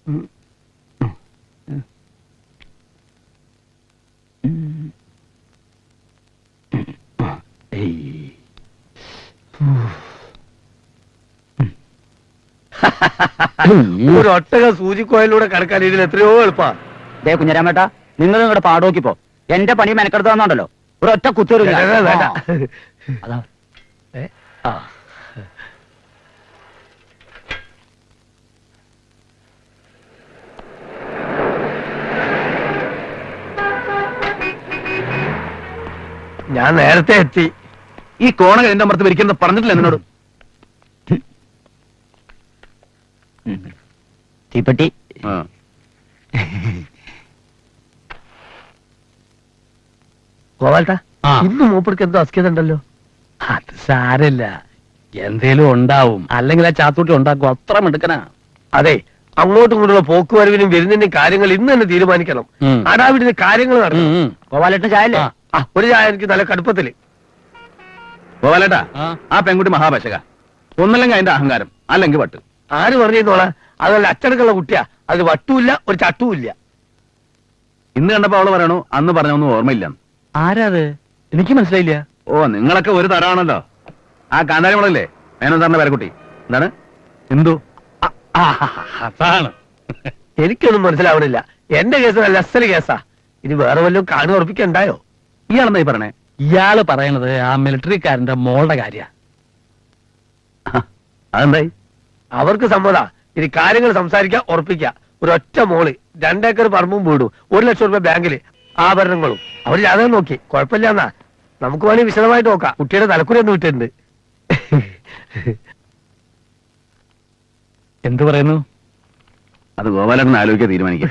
ഒരു ഒട്ടക സൂചിക്കോയിലൂടെ കടക്കാൻ ഇതിൽ എത്രയോ എളുപ്പാ. ദേ കുഞ്ഞരാമേട്ടാ, നിങ്ങൾ നിങ്ങളുടെ പാടോക്കിപ്പോ എന്റെ പണി മെനക്കെടുത്ത് തന്നുണ്ടല്ലോ, ഒരു ഒറ്റ കുത്തൂര് അതാ. ഞാൻ നേരത്തെ എത്തി. ഈ കോണ എന്റെ അമർത്ത് വരിക്കുന്നത് പറഞ്ഞിട്ടില്ല എന്നോട്. തീപ്പെട്ടി ഗോപാൽട്ടാ, ഇന്ന് മൂപ്പർക്ക് എന്തോ അസ്കിത ഉണ്ടല്ലോ. അത് സാരല്ല, എന്തേലും ഉണ്ടാവും. അല്ലെങ്കിൽ ആ ചാത്തൂട്ടി ഉണ്ടാക്കും. അത്ര മിടുക്കനാ. അതെ, അങ്ങോട്ടും ഇങ്ങോട്ടുള്ള പോക്കുവരവിനും വരുന്നതിനും കാര്യങ്ങൾ ഇന്ന് തന്നെ തീരുമാനിക്കണം. അടാവിടുന്ന കാര്യങ്ങൾ നടക്കും. ഗോപാലേട്ടന് ചായല്ലേ? ഒരു ചായ എനിക്ക് നല്ല കടുപ്പത്തില്. ഗോപാലേട്ടാ, ആ പെൺകുട്ടി മഹാപശക. ഒന്നല്ലെങ്കിൽ അതിന്റെ അഹങ്കാരം, അല്ലെങ്കിൽ വട്ട്. ആര് പറഞ്ഞോളാ, അതല്ല അച്ചടക്കമുള്ള കുട്ടിയാ. അത് വട്ടുമില്ല, ഒരു ചട്ടുമില്ല. ഇന്ന് കണ്ടപ്പോ അവള് പറയണു അന്ന് പറഞ്ഞൊന്നും ഓർമ്മയില്ല. ആരാത്? എനിക്ക് മനസ്സിലായില്ല. ഓ, നിങ്ങളൊക്കെ ഒരു തരമാണല്ലോ. ആ കാന്താരിമുളല്ലേ, മേനോൻ സാറിന്റെ പേരക്കുട്ടി. എന്താണ് ഹിന്ദു? അതാണ്. എനിക്കൊന്നും മനസ്സിലാവണില്ല. എന്റെ കേസ് നല്ല അസല് കേസാ. ഇനി വേറെ വല്ലതും കാണു ഉറപ്പിക്കണ്ടായോ? ഇയാളെന്തായി പറഞ്ഞേ? ഇയാള് പറയണത് ആ മിലിറ്ററിക്കാരന്റെ മോളുടെ കാര്യ. അതെന്തായി? അവർക്ക് സമ്മതാ. ഇനി കാര്യങ്ങൾ സംസാരിക്കാം, ഉറപ്പിക്കാം. ഒരൊറ്റ മോള്, 2 ഏക്കർ പറമ്പും വീടും, 1 ലക്ഷം രൂപ ബാങ്കില്, ആഭരണങ്ങളും. അവർ ജാതകം നോക്കി, കുഴപ്പമില്ല എന്നാ. നമുക്ക് വേണമെങ്കിൽ വിശദമായിട്ട് നോക്കാം. കുട്ടിയുടെ തലക്കുറി ഒന്ന് വിട്ടിട്ടുണ്ട്. എന്തു പറയുന്നു? അത് ഗോപാലേട്ടൻ ആലോചിക്കാൻ തീരുമാനിക്കാം.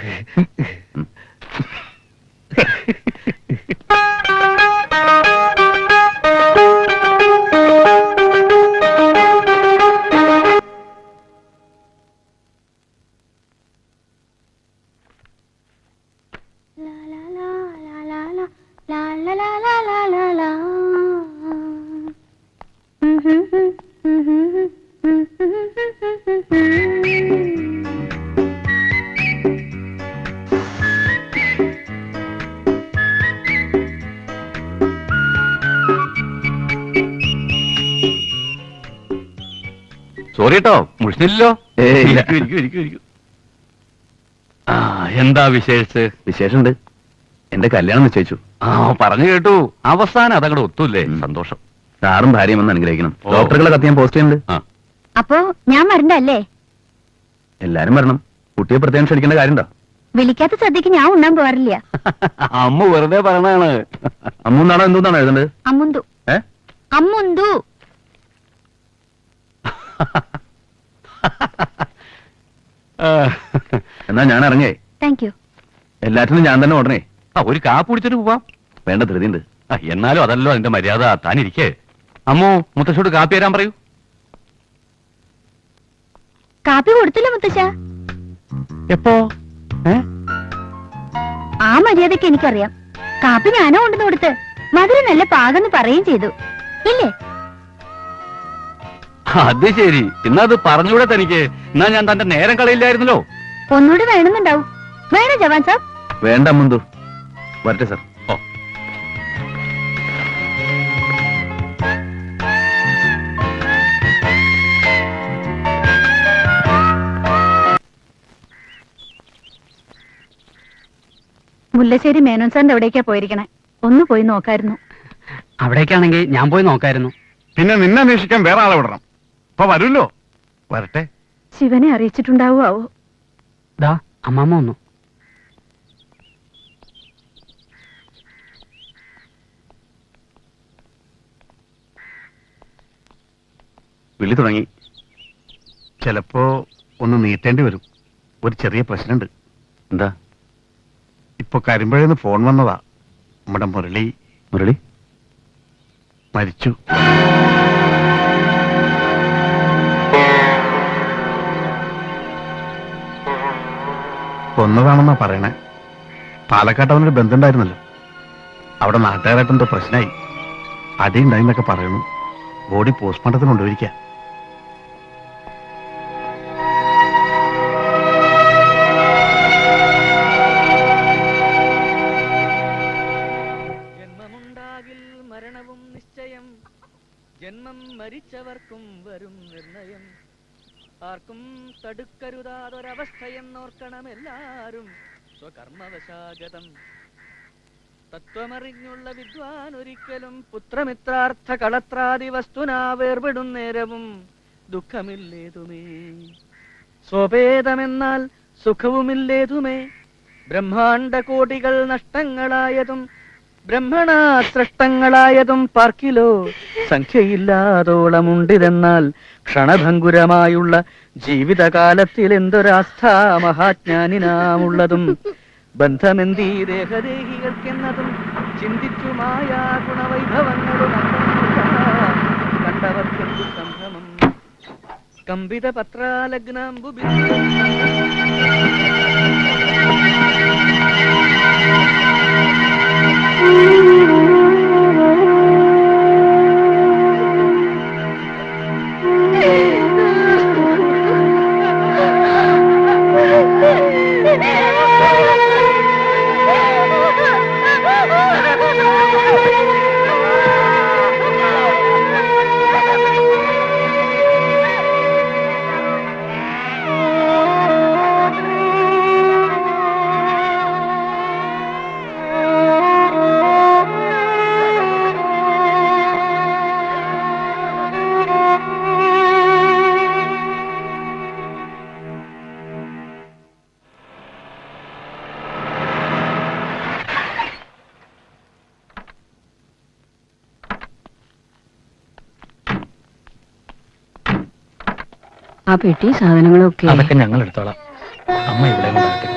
സോറി കേട്ടോ, മുഷിഞ്ഞില്ലല്ലോ. എന്താ വിശേഷിച്ച്? വിശേഷമുണ്ട്. എന്റെ കല്യാണം നിശ്ചയിച്ചു. പറഞ്ഞു കേട്ടു. അവസാനം അതങ്ങടെ ഒത്തൂല്ലേ? സന്തോഷം. സാറും ഭാര്യയും വന്ന് അനുഗ്രഹിക്കണം. ഡോക്ടറുകളെ കത്ത് ഞാൻ പോസ്റ്റ് ചെയ്യുന്നുണ്ട്. അപ്പോ ഞാൻ വരണ്ടല്ലേ? എല്ലാരും വരണം. കുട്ടിയെ പ്രത്യേകം ക്ഷണിക്കേണ്ട കാര്യമുണ്ടോ? വിളിക്കാത്ത സദ്യക്ക് ഞാൻ ഉണ്ണാൻ പോവാറില്ല. അമ്മ വെറുതെ പറയണാണ്. അമ്മൂന്നാണോ എന്തോന്നാണോ എഴുതേണ്ടത്? അമ്മുന്തു. അമ്മുന്തു. എന്നാ ഞാൻ ഇറങ്ങേ. Thank you. എല്ലാറ്റിനും ഞാൻ തന്നെ ഓടണേ. ഒരു കാപ്പ് കുടിച്ചിട്ട് പോവാം. വേണ്ട, ധൃതിയുണ്ട്. എന്നാലും അതല്ലോ അതിന്റെ മര്യാദ. താനിരിക്കേ. അമ്മോ, മുത്തശ്ശോട് കാപ്പി തരാൻ പറയൂ. കാപ്പി കൊടുത്തില്ല മുത്തശ്ശ. എപ്പോ? ആ മര്യാദക്ക് എനിക്കറിയാം. കാപ്പി ഞാനോ കൊണ്ടുവന്ന് കൊടുത്ത്. മധുരം നല്ല പാകെന്ന് പറയുകയും ചെയ്തു. ഇല്ലേ? അത് ശരി. ഇന്നത് പറഞ്ഞൂടെ തനിക്ക്? എന്നാ ഞാൻ തന്റെ നേരം കളയില്ലായിരുന്നല്ലോ. ഒന്നുകൂടി വേണമെന്നുണ്ടാവും. വേണോ ജവാൻ സാബ്? വേണ്ട മുന്തു. വരട്ടെ സാർ. മുല്ലശ്ശേരി മേനോൻ സാറിന്റെ എവിടേക്കാ പോയിരിക്കണേ? ഒന്ന് പോയി നോക്കായിരുന്നു. അവിടേക്കാണെങ്കിൽ ഞാൻ പോയി നോക്കായിരുന്നു. പിന്നെ നിന്നെ അന്വേഷിക്കാൻ വേറെ ആളെ വിടണം. അപ്പൊ വരുമല്ലോ. വരട്ടെ. ശിവനെ അറിയിച്ചിട്ടുണ്ടാവോ? ദാ അമ്മാമ്മ വന്നു. വിളി തുടങ്ങി. ചിലപ്പോ ഒന്ന് നീട്ടേണ്ടി വരും. ഒരു ചെറിയ പ്രശ്നമുണ്ട്. എന്താ? ഇപ്പൊ കരിമ്പഴന്ന് ഫോൺ വന്നതാ. നമ്മുടെ മുരളി മരിച്ചു. കൊന്നതാണെന്നാ പറയണേ. പാലക്കാട്ട് അവനൊരു ബന്ധമുണ്ടായിരുന്നല്ലോ. അവിടെ നാട്ടുകാരായിട്ടെന്തോ പ്രശ്നമായി. അടി ഉണ്ടായിന്നൊക്കെ പറയുന്നു. ബോഡി പോസ്റ്റ്മോർട്ടത്തിന് കൊണ്ടുപോയിരിക്കുക. തടുക്കരുതാതൊരവസ്ഥയെന്നോർക്കണമെല്ലാരും സ്വകർമ്മവശാഗതം. തത്വമറിഞ്ഞുള്ള വിദ്വാൻ ഒരിക്കലും പുത്രമിത്രാർത്ഥ കളത്രാദി വസ്തുനാ വേർപെടും നേരവും ദുഃഖമില്ലേതുമേ. സ്വഭേദമെന്നാൽ സുഖവുമില്ലേതുമേ. ബ്രഹ്മാണ്ട കോടികൾ നഷ്ടങ്ങളായതും ബ്രഹ്മണാ സൃഷ്ടങ്ങളായതും പാർക്കിലോ സംഖ്യയില്ലാതോളമുണ്ടിതെന്നാൽ ക്ഷണഭംഗുരമായുള്ള ജീവിതകാലത്തിൽ എന്തൊരാസ്ഥ മഹാജ്ഞാനിനാമുള്ളതും. ബന്ധമെന്തീ ദേഹദേഹികൾക്കെന്നതും ചിന്തിച്ചുമായ ഗുണവൈഭവങ്ങളും കണ്ടവർക്കെന്തു സംഭ്രമം. കമ്പിത പത്രാലഗ്നാംബു ആ പെട്ടി സാധനങ്ങളൊക്കെ അതൊക്കെ ഞങ്ങൾ എടുത്തോളാം. അമ്മ ഇവിടെ കൊണ്ടാകട്ടെ.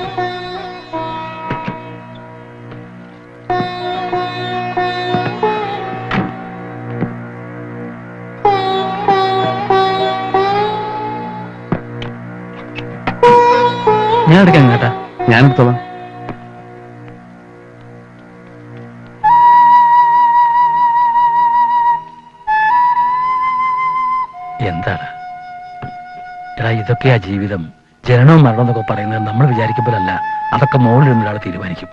ഞാൻ എടുക്കാം കേട്ടാ. ഞാൻ എടുത്തോളാം. എന്താണ് എടാ ഇതൊക്കെയാ ജീവിതം. ജനനവും മരണവും എന്നൊക്കെ പറയുന്നത് നമ്മൾ വിചാരിക്കുമ്പോഴല്ല. അതൊക്കെ മുകളിൽ ഒരാൾ തീരുമാനിക്കും.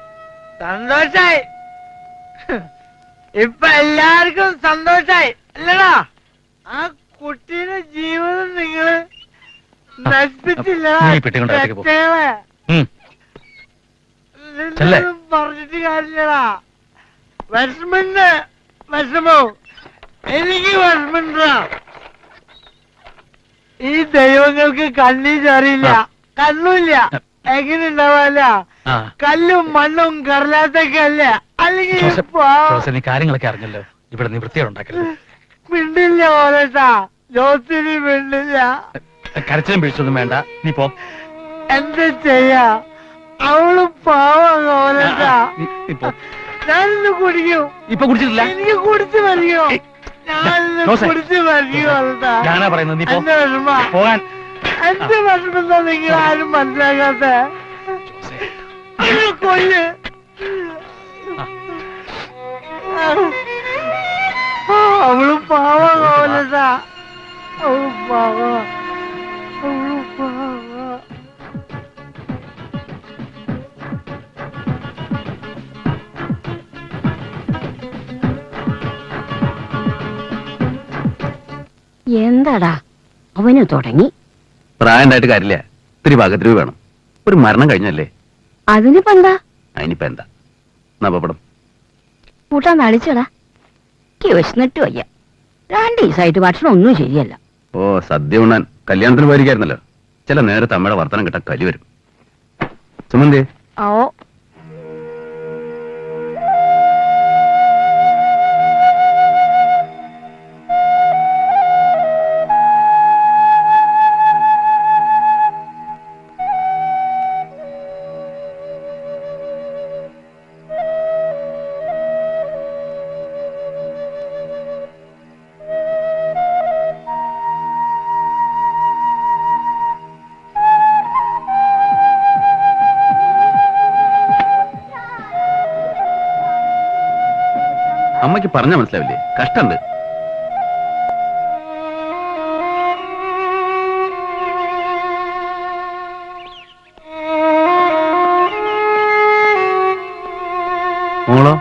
സന്തോഷായി. ഇപ്പൊ എല്ലാവർക്കും സന്തോഷായി അല്ലടാ? ആ കുട്ടിയുടെ ജീവിതം നിങ്ങള് നശിപ്പിച്ചില്ലടാ. നീ ഈ പെട്ടി കൊണ്ട് അകത്തേക്ക് പോ. ചെല്ലേ. പറഞ്ഞിട്ട് കാര്യമില്ലടാ. വിഷമുണ്ട്. വിഷമോ? എനിക്ക് വിഷമുണ്ടാ. ഈ ദൈവങ്ങൾക്ക് കണ്ണീരറിയില്ല, കണ്ണുമില്ല. എങ്ങനെ ഉണ്ടാവാല്ല? കല്ലും മണ്ണും കടലാത്തൊക്കെ അല്ലേ? അല്ലെങ്കിൽ നീ കാര്യങ്ങളൊക്കെ അറിഞ്ഞല്ലോ. ഇവിടെ നീ വൃത്തിയോടെ ഉണ്ടാക്കരുത്. മിണ്ടില്ല ഓരട്ടാ. ജോസിന് മിണ്ടില്ല. കരച്ചിലും പിടിച്ചൊന്നും വേണ്ട. നീ പോ. എന്താ ചെയ്യാ? അവള് പാവം ഓരട്ടാ. ഞാനിന്ന് കുടിക്കും. ഇപ്പൊ കുടിച്ചിട്ടില്ല. എനിക്ക് കുടിച്ചു മരിയോ? ഞാനിന്ന് കുടിച്ചു മരിയോ? ഞാനാ പറയുന്നത്. നീ പോ. എന്റെ വിഷമ പോകാൻ. എന്റെ വിഷമെന്താ നിങ്ങൾ ആരും മനസ്സിലാക്കാത്ത? കൊല്ല്. അവള് പാവം ഓരട്ടാ. അവള് പാവ. അവള് പാവ. എന്താടാ അവന് തുടങ്ങി? പ്രായണ്ടായിട്ട് കാര്യമില്ല. ഇത്തിരി ഭാഗത്തിന് വേണം. ഒരു മരണം കഴിഞ്ഞല്ലേ? അതിനിപ്പോ എന്താ? അതിനിപ്പോ എന്താ? നവപടം കൂട്ടാൻ നടിച്ചടാ. വിശന്നിട്ട് വയ്യ. 2 ദിവസമായിട്ട് ഭക്ഷണം ഒന്നും ശരിയല്ല. ഓ സദ്യ ഉണ്ണാൻ കല്യാണത്തിന് പോയിരിക്കായിരുന്നല്ലോ. ചില നേരത്തെ അമ്മയുടെ വർത്തനം കിട്ടാൻ കലി വരും. സുമന്തി ഓ അമ്മയ്ക്ക് പറഞ്ഞാ മനസ്സിലാവില്ലേ? കഷ്ടണ്ട്. മോളോ?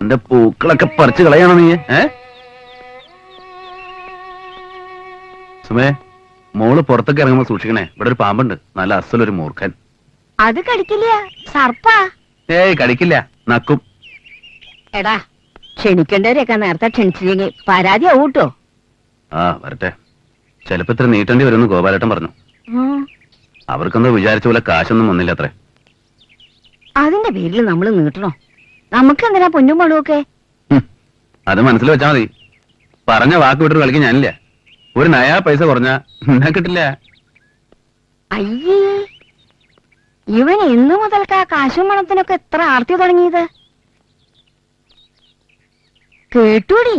എന്റെ പൂക്കളൊക്കെ പറിച്ചു കളയാണോ നീ? സുമേ, മോള് പുറത്തൊക്കെ ഇറങ്ങുമ്പോ സൂക്ഷിക്കണേ. ഇവിടെ ഒരു പാമ്പുണ്ട്, നല്ല അസലൊരു മൂർഖൻ. അത് കടിക്കില്ല, സർപ്പാ. ഏയ് കടിക്കില്ല, നക്കും. എടാ, ക്ഷണിക്കേണ്ടവരെയൊക്കെ നേരത്തെ ക്ഷണിച്ചില്ലെങ്കിൽ പരാതിയാവും കേട്ടോ. ആ വരട്ടെ. ചിലപ്പോ ഇത്ര നീട്ടേണ്ടി വരുമെന്ന് ഗോപാലേട്ടൻ പറഞ്ഞു. അവർക്കെന്തോ വിചാരിച്ച പോലെ കാശൊന്നും വന്നില്ല അത്രേ. അതിന്റെ പേരിൽ നമ്മൾ നീട്ടണോ? നമുക്ക് എന്തിനാ പൊന്നും പണമൊക്കെ? അത് മനസ്സിൽ വെച്ചാ മതി. പറഞ്ഞ വാക്ക് വിട്ടൊരു കളിക്ക് ഞാനില്ല. ഒരു നയാ പൈസ കുറഞ്ഞാ ഞാൻ കിട്ടില്ല. അയ്യേ, ഇവൻ ഇന്നു മുതൽക്കാ കാശും പണത്തിനൊക്കെ എത്ര ആർത്തി തുടങ്ങിയത് കേട്ടൂടി?